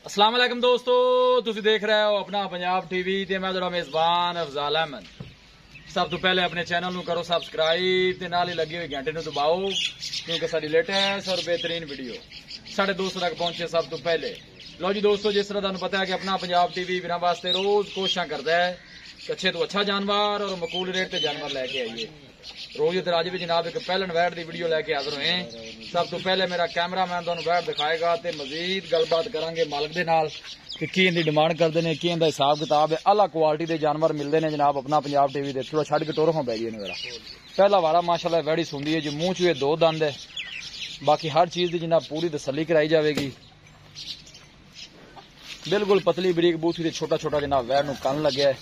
अस्सलाम वालेकुम दोस्तों, तुसी देख रहे हो अपना पंजाब टीवी ते मैं तेरा मेजबान अफजाल अहमद। सब तो पहले अपने चैनल नू करो सब्सक्राइब ते नाल ही लगी हुई घंटे नू दबाओ क्योंकि साडी लेटेस्ट और बेहतरीन वीडियो साढ़े दोस्तों तक पहुंचे सब तो पहले। लो जी दोस्तों, जिस तरह तुहानू पता है कि अपना पंजाब टीवी बिना वास्ते रोज कोशिशां करता है कि अच्छे तो अच्छा जानवर और मकूल रेट ते जानवर लैके आइए। रोज इधर अज भी जनाब एक पहलन वैट की वीडियो लैके हाजिर हुए। सब तो पहले मेरा कैमरामैन तुहानू वैट दिखाएगा ते मजीद गलबात करांगे मालिक दे नाल कि की इनकी डिमांड करते हैं, की इनका हिसाब किताब है। अला क्वालिटी के जानवर मिलते हैं जनाब अपना पंजाब टीवी दे। थोड़ा छड़ के टोर हो पै गई मेरा पहला वारा माशाल्लाह वैड़ी सुंदी है जी, मूँह च ये 2 दंद है। बाकी हर चीज की जनाब पूरी तसल्ली कराई जाएगी। बिल्कुल पतली बरीक बूथी से छोटा छोटा जनाब वैर नू कन लगे।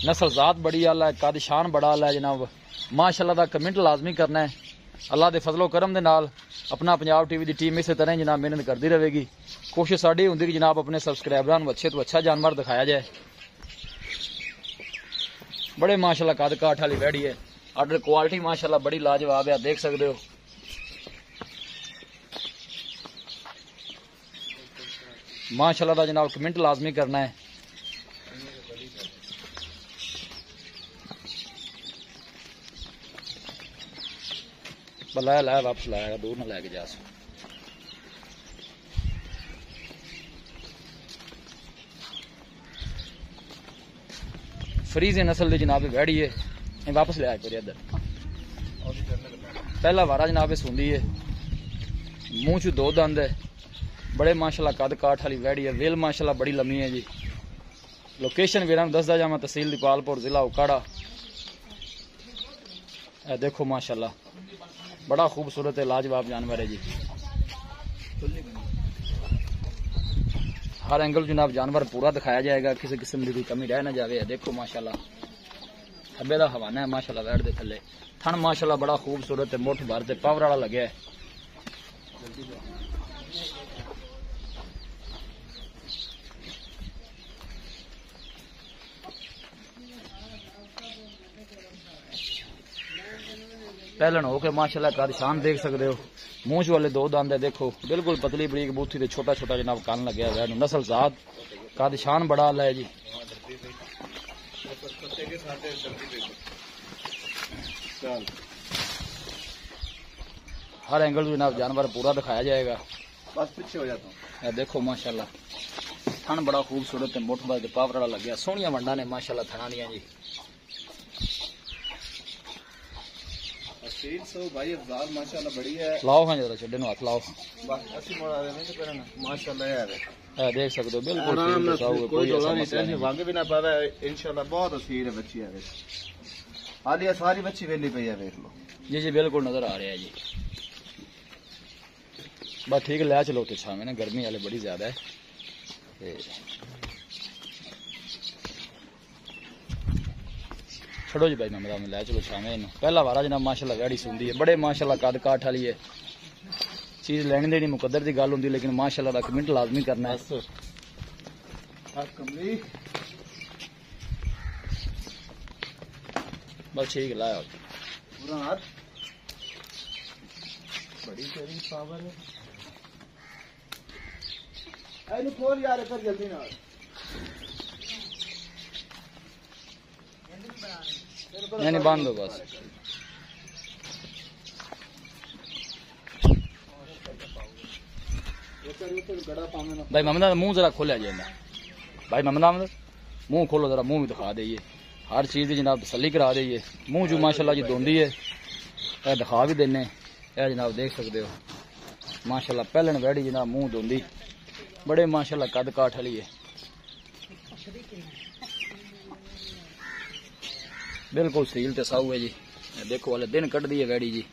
नस्ल जात बड़ी आला है, कद शान बड़ा आला है जनाब। माशाल्लाह दा कमेंट लाजमी करना है। अल्लाह के फजलो करम दे नाल अपना पंजाब टीवी की टीम इस तरह जनाब मेहनत करती रहेगी। कोशिश साड़ी होंगी कि जनाब अपने सबसक्राइबरां नू अच्छे तो अच्छा जानवर दिखाया जाए। बड़े माशाल्लाह कद काठ वाली वैड़ी है, आर्डर क्वालिटी माशाल्लाह बड़ी लाजवाब है, देख सकते हो। माशाल्लाह दा जनाब कमेंट लाजमी करना है। लाया लाया वापस लाया, दूर ना लैके जा। फरीज नस्ल की जनाब वैड़ी है, वापस लिया करिए इधर। पहला वारा जनाब सुंदी है, मूँह च 2 दंद है। बड़े माशाल्लाह कद काठ वाली वैड़ी है, वेल माशाल्लाह बड़ी लम्मी है जी। लोकेशन वीर दसदा जावा, तहसील दीपालपुर, जिला उकाड़ा। देखो माशाल्लाह बड़ा खूबसूरत है, लाजवाब जानवर है जी। हर एंगल जनाब जानवर पूरा दिखाया जाएगा, किसी किस्म की कोई कमी रह ना जाए। देखो माशाल्लाह खब्बे का हवाना है माशाल्लाह वैट दे थले। थन माशाल्लाह बड़ा खूबसूरत है, मुठ भर ते पावर वाला लगे है। पहलन हो के माशाल्लाह कद शान देख सकते हो। मूँछ वाले 2 दंद है, देखो बिल्कुल पतली बरीक बूथी ते छोटा छोटा जनाब कन लगे हुआ है। नस्ल जात कद शान बड़ा आला है जी। हर एंगल जनाब जानवर पूरा दिखाया जाएगा। बस पीछे हो जाता हूँ। देखो माशाल्लाह थन बड़ा खूबसूरत है, मुठ भर के पावर वाला लगे। सोहनिया वंडा ने माशाल्लाह थना दियां जी। भाई अफजाल माशाल्लाह बड़ी है। लाओ हाँ जरा चड्डे हाथ लाओ। माशाल्लाह है, देख सकते हो बिल्कुल वांगे भी ना पा रहा है। इंशाल्लाह बहुत हसीन है बच्ची है। हालिया सारी बच्ची वेली पई है, देख लो जी। जी बिल्कुल नजर आ रहा है जी। बस ठीक है, लै चलो तो छावे ना, गर्मी वाले बड़ी ज्यादा है। छोड़ो जी भाई मैं लै चलो छावे। पहला वारा जनाब माशाल्लाह वैड़ी सुंदी है, बड़े माशाल्लाह कद काठ वाली है। चीज लेनी देनी मुकद्दर की गल होंगी, लेकिन माशाल्लाह दा कमेंट लाजमी करना है। बस ठीक है, लाया बड़ी तेरी पावर है। खोल यार कर जल्दी ना। नहीं बांध दो बस। भाई मोहम्मद मुंह जरा खोलिया जाए। भाई मोहम्मद मुंह खोलो जरा, मुंह भी दिखा दईए। हर चीज की जनाब तसल्ली करा दईए। मुंह जो माशाल्लाह जी धोंदी है, दिखा भी देने। जनाब देख सकते हो माशाल्लाह पहलन वैड़ी जनाब मुंह धोंदी, बड़े माशाल्लाह कद काठ वाली है। बिल्कुल सील ते साऊ है जी। देखो वाले दिन कट दी है वैड़ी जी।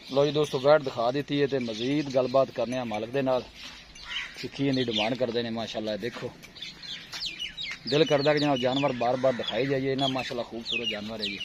लो जी दोस्तों, वैट दिखा दी है तो मजीद गलबात करने मालिक दे नाल की इनकी डिमांड करते हैं। माशाल्लाह देखो दिल करता कि जनाब जानवर बार बार दिखाई जाइए। इन्ना माशाल्लाह खूबसूरत जानवर है जी।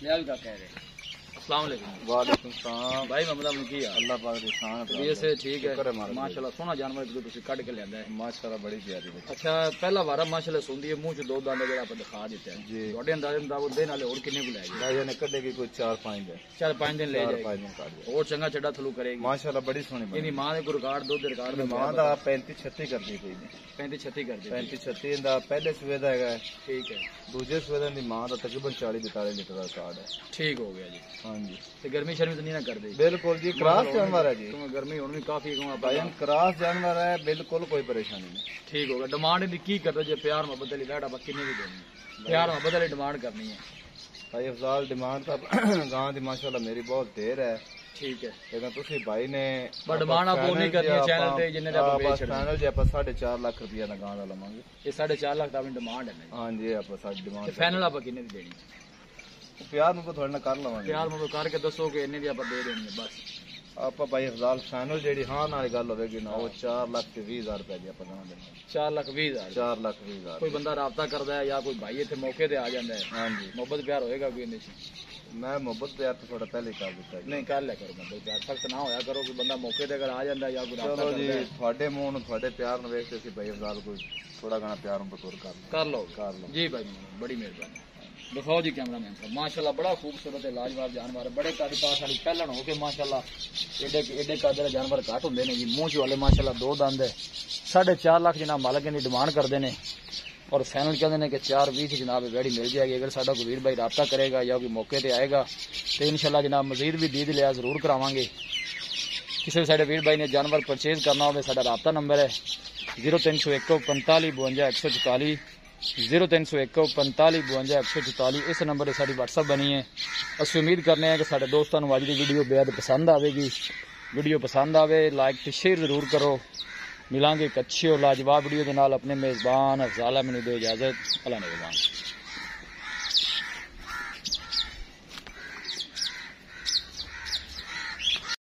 क्या भी कह रहे। अस्सलाम वालेकुम। वालेकुम सलाम भाई मोहम्मद अली की हाल? अल्लाह पाक दी शान है। ये से ठीक है माशाल्लाह सोना जानवर जो तुसी कट के लियांदा है माशाल्लाह बड़ी प्यारी है। अच्छा पहला वारा माशाल्लाह सुंदी है मुंह च दो दांत जेड़ा आपने दिखा दिता है जी ਤੁਹਾਡੇ ਅੰਦਾਜ਼ੇ ਮੁਤਾਬਕ दिन वाले और कितने को ले जाएगी? भाई ने कटेगी कोई 4-5 दिन 4-5 दिन ले 4-5 जाएगी दिन काट दे और चंगा चड्डा थलू करेगी माशाल्लाह बड़ी सोहनी इनी मां दे रिकॉर्ड दुध रिकॉर्ड बनी मां दा 35-36 करदी पई ने 35-36 कर दे 35-36 ਦਾ ਪਹਿਲੇ ਸੂਏ ਦਾ ਹੈਗਾ ठीक है ਦੂਜੇ ਸੂਏ ਦਾ ਦੀ ਮਾਂ ਦਾ ਤਕਰੀਬਨ 40-42 ਲੀਟਰ ਦਾ ਕਾਰਡ ਹੈ। ठीक हो गया जी ਹਾਂਜੀ ते गर्मी शर्मी तो नहीं ना कर दे बिल्कुल जी क्रास जानवर है जी तुम्हें गर्मी हुन भी काफी भाई क्रास जानवर है बिल्कुल कोई परेशानी नहीं। ठीक होगा डिमांड दी की करदे जे प्यार मोहब्बत वाली बैठ आप कितने भी देनी प्यार मोहब्बत वाली डिमांड करनी है भाई अफजाल डिमांड तो गांव दी माशाल्लाह मेरी बहुत देर है ठीक है लेकिन तुसी भाई ने बट डिमांड आप नहीं करनी है चैनल पे जिन्ने दा बेच छड़ना चैनल जे आप 4.5 लाख रुपया दा गांव दा लवांगे ये 4.5 लाख दा अपनी डिमांड है ना हां जी आप साडी डिमांड फाइनल आप कितने दी देनी प्यार में थोड़ा ना कर लवांगे प्यार में करके दसो कि इन्ने दी आप दे देनी है बस आप भाई अफजाल फाइनल जेडी हां नाल गल होवेगी ना वो 4,20,000 रुपया दी आप गांव दे 4,20,000 4,20,000 कोई बंदा राब्ता करदा है या कोई भाई इथे मौके ते आ जांदा है हां जी मोहब्बत प्यार होएगा कोई इन्ने मैं मोहब्बत प्यार तो थोड़ा पहले कर दिता है नहीं कर लिया करो मोहब्बत प्यार सख्त ना होया करो कि बंदा मौके ते अगर आ जांदा है या कोई राब्ता चलो जी करदा है थोड़े मुंह नु थोड़े प्यार नु वेख के सी भाई अफजाल कोई थोड़ा गाना प्यार नु बतौर कर लो कर लो जी भाई बड़ी मेहरबानी दिखाओ जी कैमरा मैन साहब माशाल्लाह बड़ा खूबसूरत है लाजवाब जानवर है बड़े कद पास वाली पहलन हो के माशाल्लाह एडे एडे कद दे जानवर घट होंदे ने जी मूंह च वाले माशाल्लाह दो दंद है 4.5 लाख जनाब मालक की डिमांड करते हैं और फाइनल कहते हैं कि 4.20 जनाब वेड़ी मिल जाएगी अगर साडा कोई वीर भाई राब्ता करेगा या कोई मौके पर आएगा तो इंशाल्लाह जनाब मजीद भी दीद लिया जरूर करावांगे किसी भी साडे वीर भाई ने जानवर परचेज करना हो साडा राब्ता नंबर है 0301 45 52 144 0301 45 52 144 इस नंबर से साड़ी व्हाट्सअप बनी है असि उम्मीद करने हैं कि साडे दोस्तों को अज की वीडियो बेहद पसंद आएगी वीडियो पसंद आवे लाइक तो शेयर जरूर करो मिलांगे एक अच्छी और लाजवाब वीडियो के नाल अपने मेजबान अफजाल अहमद दे इजाजत अल्लाह निगहबान।